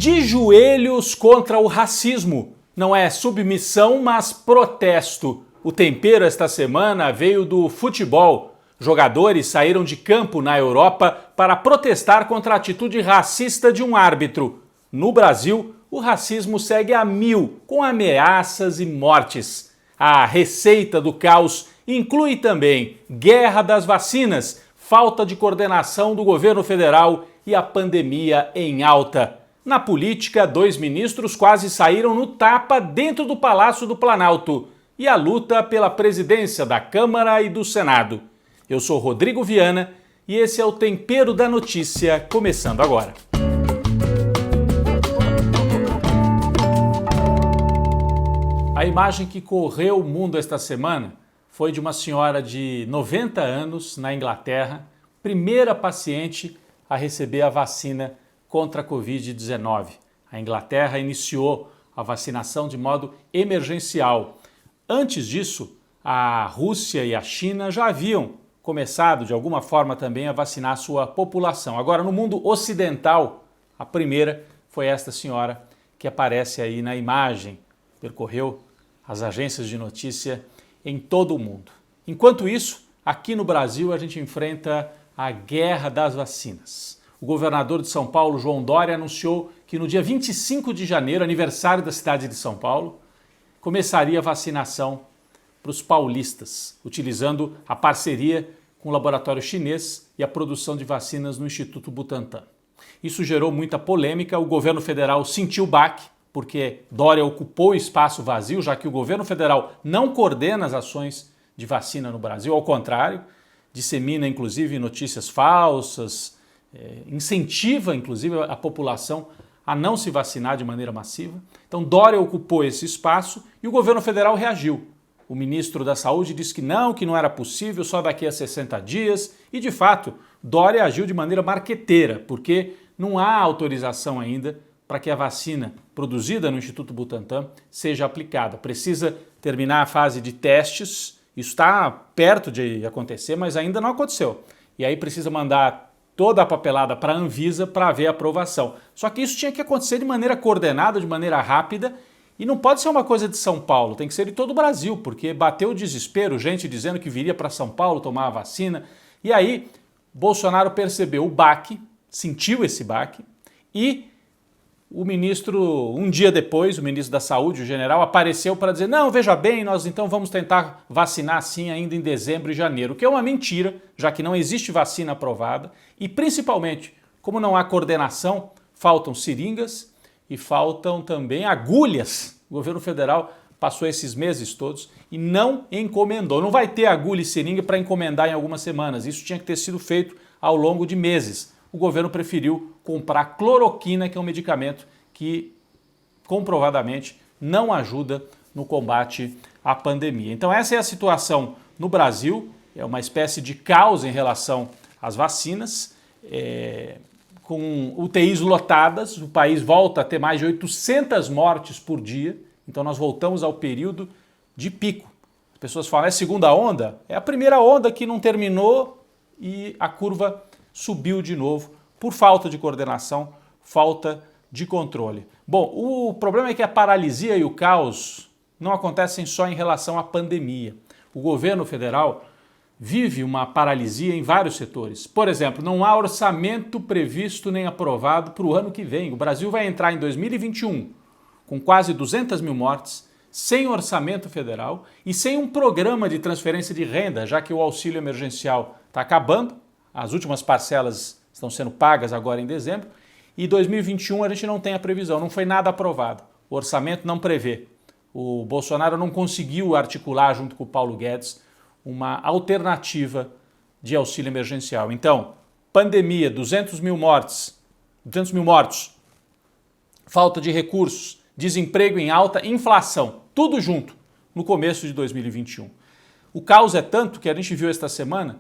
De joelhos contra o racismo. Não é submissão, mas protesto. O tempero esta semana veio do futebol. Jogadores saíram de campo na Europa para protestar contra a atitude racista de um árbitro. No Brasil, o racismo segue a mil, com ameaças e mortes. A receita do caos inclui também guerra das vacinas, falta de coordenação do governo federal e a pandemia em alta. Na política, 2 ministros quase saíram no tapa dentro do Palácio do Planalto e a luta pela presidência da Câmara e do Senado. Eu sou Rodrigo Viana e esse é o Tempero da Notícia, começando agora. A imagem que correu o mundo esta semana foi de uma senhora de 90 anos na Inglaterra, primeira paciente a receber a vacina contra a Covid-19. A Inglaterra iniciou a vacinação de modo emergencial. Antes disso, a Rússia e a China já haviam começado de alguma forma também a vacinar a sua população. Agora, no mundo ocidental, a primeira foi esta senhora que aparece aí na imagem, percorreu as agências de notícia em todo o mundo. Enquanto isso, aqui no Brasil a gente enfrenta a guerra das vacinas. O governador de São Paulo, João Dória, anunciou que no dia 25 de janeiro, aniversário da cidade de São Paulo, começaria a vacinação para os paulistas, utilizando a parceria com o laboratório chinês e a produção de vacinas no Instituto Butantan. Isso gerou muita polêmica, o governo federal sentiu o baque, porque Dória ocupou o espaço vazio, já que o governo federal não coordena as ações de vacina no Brasil, ao contrário, dissemina inclusive notícias falsas, incentiva inclusive a população a não se vacinar de maneira massiva. Então Dória ocupou esse espaço e o governo federal reagiu. O ministro da Saúde disse que não era possível, só daqui a 60 dias. E de fato, Dória agiu de maneira marqueteira, porque não há autorização ainda para que a vacina produzida no Instituto Butantan seja aplicada. Precisa terminar a fase de testes, isso está perto de acontecer, mas ainda não aconteceu. E aí precisa mandar toda a papelada para a Anvisa para haver aprovação. Só que isso tinha que acontecer de maneira coordenada, de maneira rápida, e não pode ser uma coisa de São Paulo, tem que ser de todo o Brasil, porque bateu o desespero, gente dizendo que viria para São Paulo tomar a vacina. E aí, Bolsonaro percebeu o baque, sentiu esse baque, e o ministro, um dia depois, o ministro da Saúde, o general, apareceu para dizer: não, veja bem, nós então vamos tentar vacinar sim ainda em dezembro e janeiro, o que é uma mentira, já que não existe vacina aprovada e principalmente, como não há coordenação, faltam seringas e faltam também agulhas. O governo federal passou esses meses todos e não encomendou. Não vai ter agulha e seringa para encomendar em algumas semanas, isso tinha que ter sido feito ao longo de meses. O governo preferiu comprar cloroquina, que é um medicamento que comprovadamente não ajuda no combate à pandemia. Então essa é a situação no Brasil, é uma espécie de caos em relação às vacinas, com UTIs lotadas, o país volta a ter mais de 800 mortes por dia, então nós voltamos ao período de pico. As pessoas falam, é segunda onda? É a primeira onda que não terminou e a curva subiu de novo por falta de coordenação, falta de controle. Bom, o problema é que a paralisia e o caos não acontecem só em relação à pandemia. O governo federal vive uma paralisia em vários setores. Por exemplo, não há orçamento previsto nem aprovado para o ano que vem. O Brasil vai entrar em 2021 com quase 200 mil mortes, sem orçamento federal e sem um programa de transferência de renda, já que o auxílio emergencial está acabando. As últimas parcelas estão sendo pagas agora em dezembro e 2021 a gente não tem a previsão, não foi nada aprovado. O orçamento não prevê. O Bolsonaro não conseguiu articular junto com o Paulo Guedes uma alternativa de auxílio emergencial. Então, pandemia, 200 mil mortos, falta de recursos, desemprego em alta, inflação, tudo junto no começo de 2021. O caos é tanto que a gente viu esta semana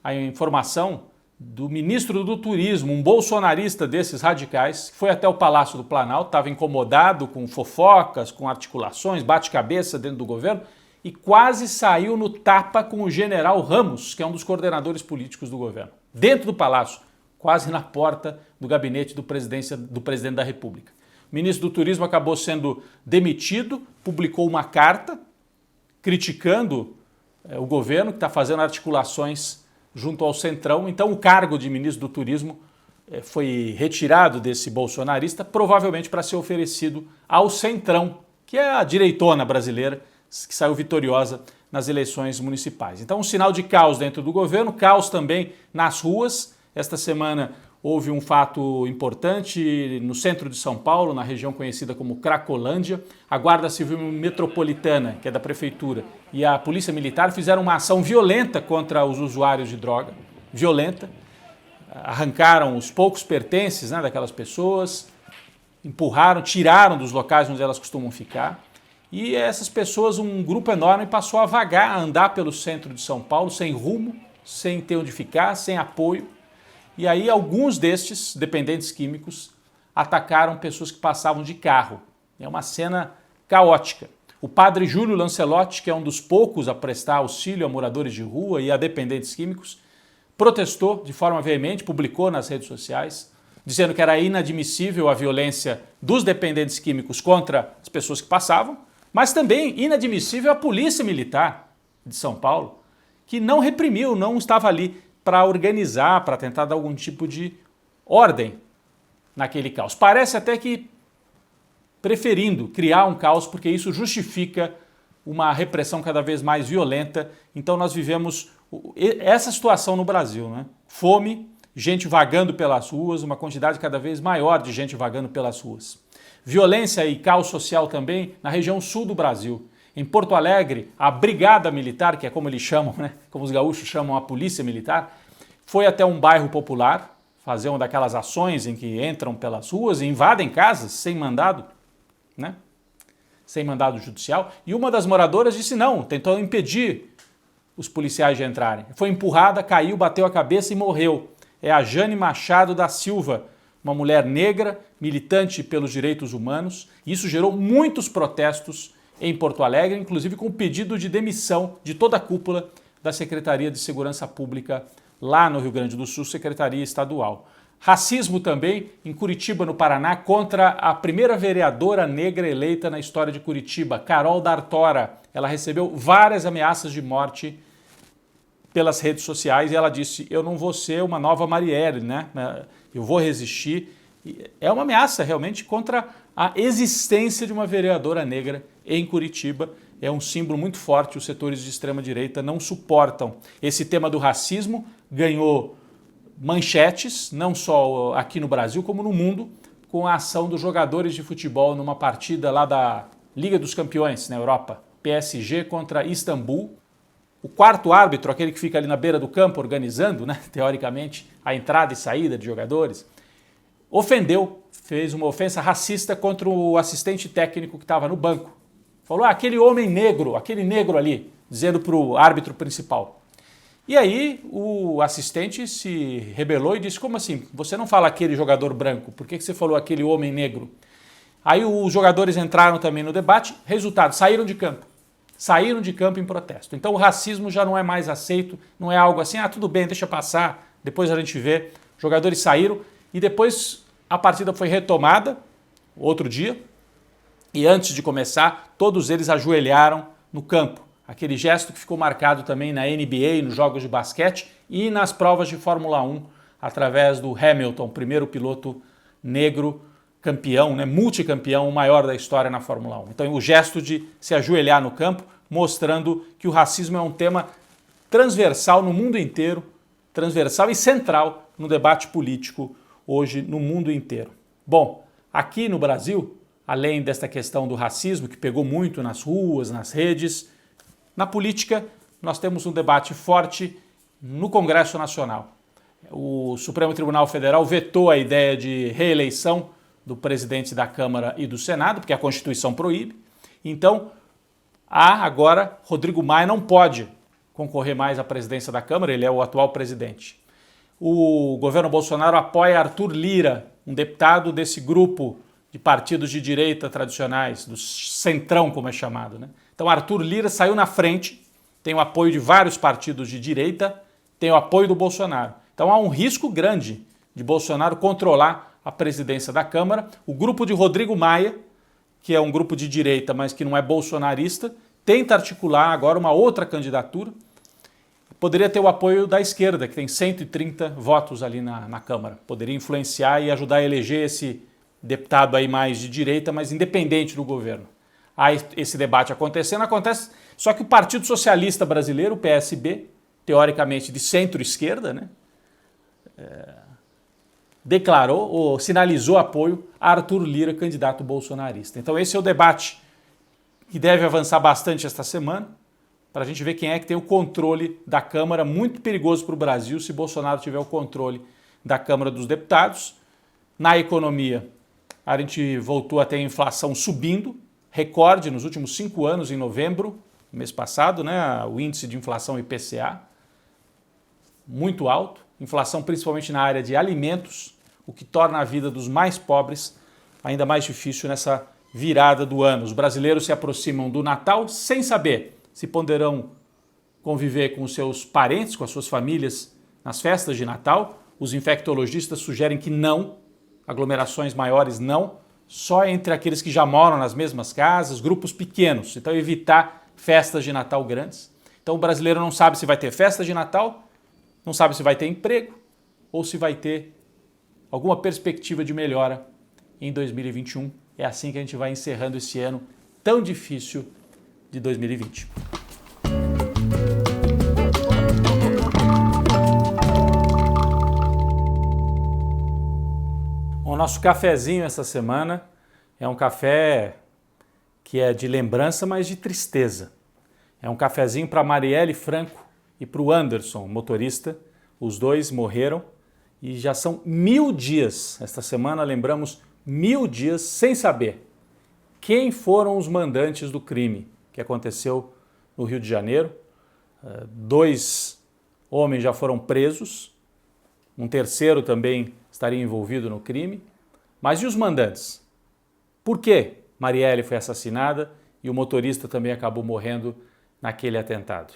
a informação do ministro do Turismo, um bolsonarista desses radicais, foi até o Palácio do Planalto, estava incomodado com fofocas, com articulações, bate-cabeça dentro do governo e quase saiu no tapa com o general Ramos, que é um dos coordenadores políticos do governo, dentro do Palácio, quase na porta do gabinete do presidente da República. O ministro do Turismo acabou sendo demitido, publicou uma carta criticando o governo, que está fazendo articulações junto ao Centrão. Então o cargo de ministro do Turismo foi retirado desse bolsonarista, provavelmente para ser oferecido ao Centrão, que é a direitona brasileira, que saiu vitoriosa nas eleições municipais. Então um sinal de caos dentro do governo, caos também nas ruas. Esta semana houve um fato importante no centro de São Paulo, na região conhecida como Cracolândia. A Guarda Civil Metropolitana, que é da Prefeitura, e a Polícia Militar fizeram uma ação violenta contra os usuários de droga. Violenta. Arrancaram os poucos pertences, né, daquelas pessoas, empurraram, tiraram dos locais onde elas costumam ficar. E essas pessoas, um grupo enorme, passou a vagar, a andar pelo centro de São Paulo, sem rumo, sem ter onde ficar, sem apoio. E aí alguns destes dependentes químicos atacaram pessoas que passavam de carro. É uma cena caótica. O padre Júlio Lancelotti, que é um dos poucos a prestar auxílio a moradores de rua e a dependentes químicos, protestou de forma veemente, publicou nas redes sociais, dizendo que era inadmissível a violência dos dependentes químicos contra as pessoas que passavam, mas também inadmissível a Polícia Militar de São Paulo, que não reprimiu, não estava ali para organizar, para tentar dar algum tipo de ordem naquele caos. Parece até que preferindo criar um caos, porque isso justifica uma repressão cada vez mais violenta. Então nós vivemos essa situação no Brasil, né? Fome, gente vagando pelas ruas, uma quantidade cada vez maior de gente vagando pelas ruas. Violência e caos social também na região sul do Brasil. Em Porto Alegre, a Brigada Militar, que é como eles chamam, né? Como os gaúchos chamam a Polícia Militar, foi até um bairro popular fazer uma daquelas ações em que entram pelas ruas e invadem casas sem mandado, né? Sem mandado judicial. E uma das moradoras disse não, tentou impedir os policiais de entrarem. Foi empurrada, caiu, bateu a cabeça e morreu. É a Jane Machado da Silva, uma mulher negra, militante pelos direitos humanos. Isso gerou muitos protestos em Porto Alegre, inclusive com o pedido de demissão de toda a cúpula da Secretaria de Segurança Pública lá no Rio Grande do Sul, Secretaria Estadual. Racismo também em Curitiba, no Paraná, contra a primeira vereadora negra eleita na história de Curitiba, Carol D'Artora. Ela recebeu várias ameaças de morte pelas redes sociais e ela disse, eu não vou ser uma nova Marielle, né? Eu vou resistir. É uma ameaça realmente contra a existência de uma vereadora negra em Curitiba. É um símbolo muito forte, os setores de extrema-direita não suportam. Esse tema do racismo ganhou manchetes, não só aqui no Brasil, como no mundo, com a ação dos jogadores de futebol numa partida lá da Liga dos Campeões, na Europa, PSG contra Istambul. O quarto árbitro, aquele que fica ali na beira do campo organizando, né, teoricamente, a entrada e saída de jogadores, fez uma ofensa racista contra o assistente técnico que estava no banco. Falou, aquele homem negro, aquele negro ali, dizendo para o árbitro principal. E aí o assistente se rebelou e disse, como assim? Você não fala aquele jogador branco, por que você falou aquele homem negro? Aí os jogadores entraram também no debate, resultado, saíram de campo. Saíram de campo em protesto. Então o racismo já não é mais aceito, não é algo assim, tudo bem, deixa passar, depois a gente vê. Os jogadores saíram e depois a partida foi retomada, outro dia, e antes de começar, todos eles ajoelharam no campo. Aquele gesto que ficou marcado também na NBA, nos jogos de basquete e nas provas de Fórmula 1, através do Hamilton, primeiro piloto negro campeão, né, multicampeão, o maior da história na Fórmula 1. Então o gesto de se ajoelhar no campo, mostrando que o racismo é um tema transversal no mundo inteiro, transversal e central no debate político hoje no mundo inteiro. Bom, aqui no Brasil, além desta questão do racismo, que pegou muito nas ruas, nas redes, na política nós temos um debate forte no Congresso Nacional. O Supremo Tribunal Federal vetou a ideia de reeleição do presidente da Câmara e do Senado, porque a Constituição proíbe. Então, agora, Rodrigo Maia não pode concorrer mais à presidência da Câmara, ele é o atual presidente. O governo Bolsonaro apoia Arthur Lira, um deputado desse grupo de partidos de direita tradicionais, do centrão, como é chamado, né? Então, Arthur Lira saiu na frente, tem o apoio de vários partidos de direita, tem o apoio do Bolsonaro. Então, há um risco grande de Bolsonaro controlar à presidência da Câmara. O grupo de Rodrigo Maia, que é um grupo de direita, mas que não é bolsonarista, tenta articular agora uma outra candidatura. Poderia ter o apoio da esquerda, que tem 130 votos ali na Câmara. Poderia influenciar e ajudar a eleger esse deputado aí mais de direita, mas independente do governo. Há esse debate acontecendo, acontece, só que o Partido Socialista Brasileiro, o PSB, teoricamente de centro-esquerda, né, declarou ou sinalizou apoio a Arthur Lira, candidato bolsonarista. Então esse é o debate que deve avançar bastante esta semana, para a gente ver quem é que tem o controle da Câmara. Muito perigoso para o Brasil se Bolsonaro tiver o controle da Câmara dos Deputados. Na economia, a gente voltou a ter a inflação subindo, recorde nos últimos 5 anos, em novembro, mês passado, né, o índice de inflação IPCA, muito alto, inflação principalmente na área de alimentos, o que torna a vida dos mais pobres ainda mais difícil nessa virada do ano. Os brasileiros se aproximam do Natal sem saber se poderão conviver com os seus parentes, com as suas famílias nas festas de Natal. Os infectologistas sugerem que não, aglomerações maiores não, só entre aqueles que já moram nas mesmas casas, grupos pequenos. Então evitar festas de Natal grandes. Então o brasileiro não sabe se vai ter festa de Natal, não sabe se vai ter emprego ou se vai ter alguma perspectiva de melhora em 2021. É assim que a gente vai encerrando esse ano tão difícil de 2020. O nosso cafezinho essa semana é um café que é de lembrança, mas de tristeza. É um cafezinho para Marielle Franco e para o Anderson, motorista. Os dois morreram e já são 1000 dias. Esta semana lembramos 1000 dias sem saber quem foram os mandantes do crime que aconteceu no Rio de Janeiro. 2 homens já foram presos, um terceiro também estaria envolvido no crime. Mas e os mandantes? Por que Marielle foi assassinada e o motorista também acabou morrendo naquele atentado?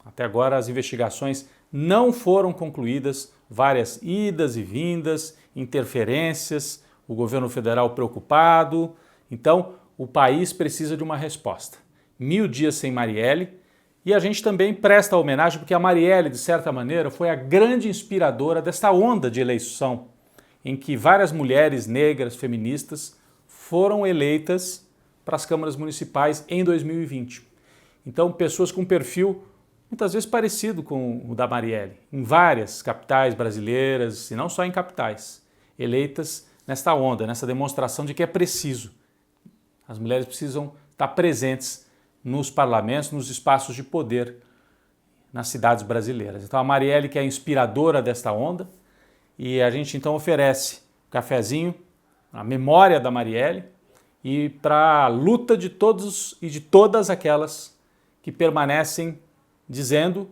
Até agora as investigações não foram concluídas, várias idas e vindas, interferências, o governo federal preocupado. Então o país precisa de uma resposta. 1000 dias sem Marielle, e a gente também presta homenagem porque a Marielle, de certa maneira, foi a grande inspiradora desta onda de eleição em que várias mulheres negras feministas foram eleitas para as câmaras municipais em 2020. Então, pessoas com perfil muitas vezes parecido com o da Marielle, em várias capitais brasileiras, e não só em capitais, eleitas nesta onda, nessa demonstração de que é preciso. As mulheres precisam estar presentes nos parlamentos, nos espaços de poder nas cidades brasileiras. Então a Marielle, que é a inspiradora desta onda, e a gente então oferece cafezinho, a memória da Marielle e para a luta de todos e de todas aquelas que permanecem dizendo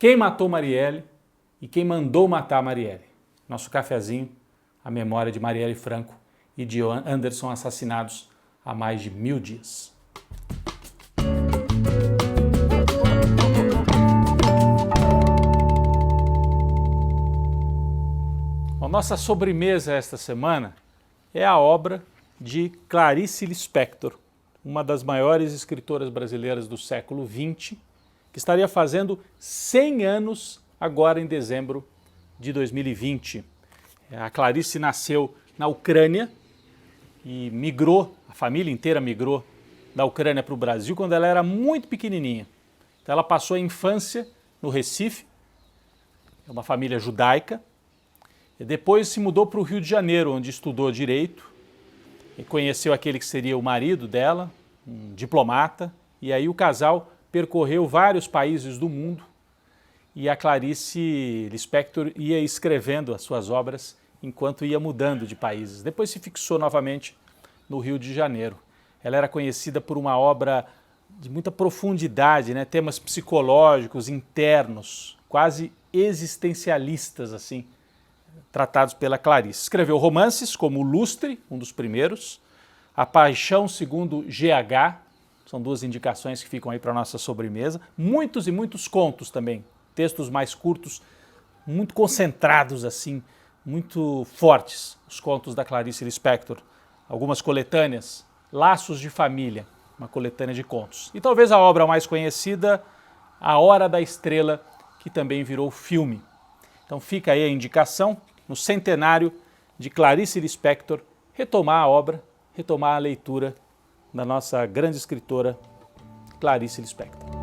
quem matou Marielle e quem mandou matar Marielle. Nosso cafezinho, a memória de Marielle Franco e de Anderson, assassinados há mais de 1000 dias. A nossa sobremesa esta semana é a obra de Clarice Lispector, uma das maiores escritoras brasileiras do século XX, que estaria fazendo 100 anos agora em dezembro de 2020. A Clarice nasceu na Ucrânia e migrou, a família inteira migrou da Ucrânia para o Brasil quando ela era muito pequenininha. Então ela passou a infância no Recife, é uma família judaica, e depois se mudou para o Rio de Janeiro, onde estudou Direito, e conheceu aquele que seria o marido dela, um diplomata, e aí o casal percorreu vários países do mundo, e a Clarice Lispector ia escrevendo as suas obras enquanto ia mudando de países. Depois se fixou novamente no Rio de Janeiro. Ela era conhecida por uma obra de muita profundidade, né? Temas psicológicos, internos, quase existencialistas, assim, tratados pela Clarice. Escreveu romances como O Lustre, um dos primeiros, A Paixão segundo GH, são 2 indicações que ficam aí para a nossa sobremesa, muitos e muitos contos também, textos mais curtos, muito concentrados assim, muito fortes, os contos da Clarice Lispector, algumas coletâneas, Laços de Família, uma coletânea de contos. E talvez a obra mais conhecida, A Hora da Estrela, que também virou filme. Então fica aí a indicação, no centenário de Clarice Lispector, retomar a obra, retomar a leitura da nossa grande escritora Clarice Lispector.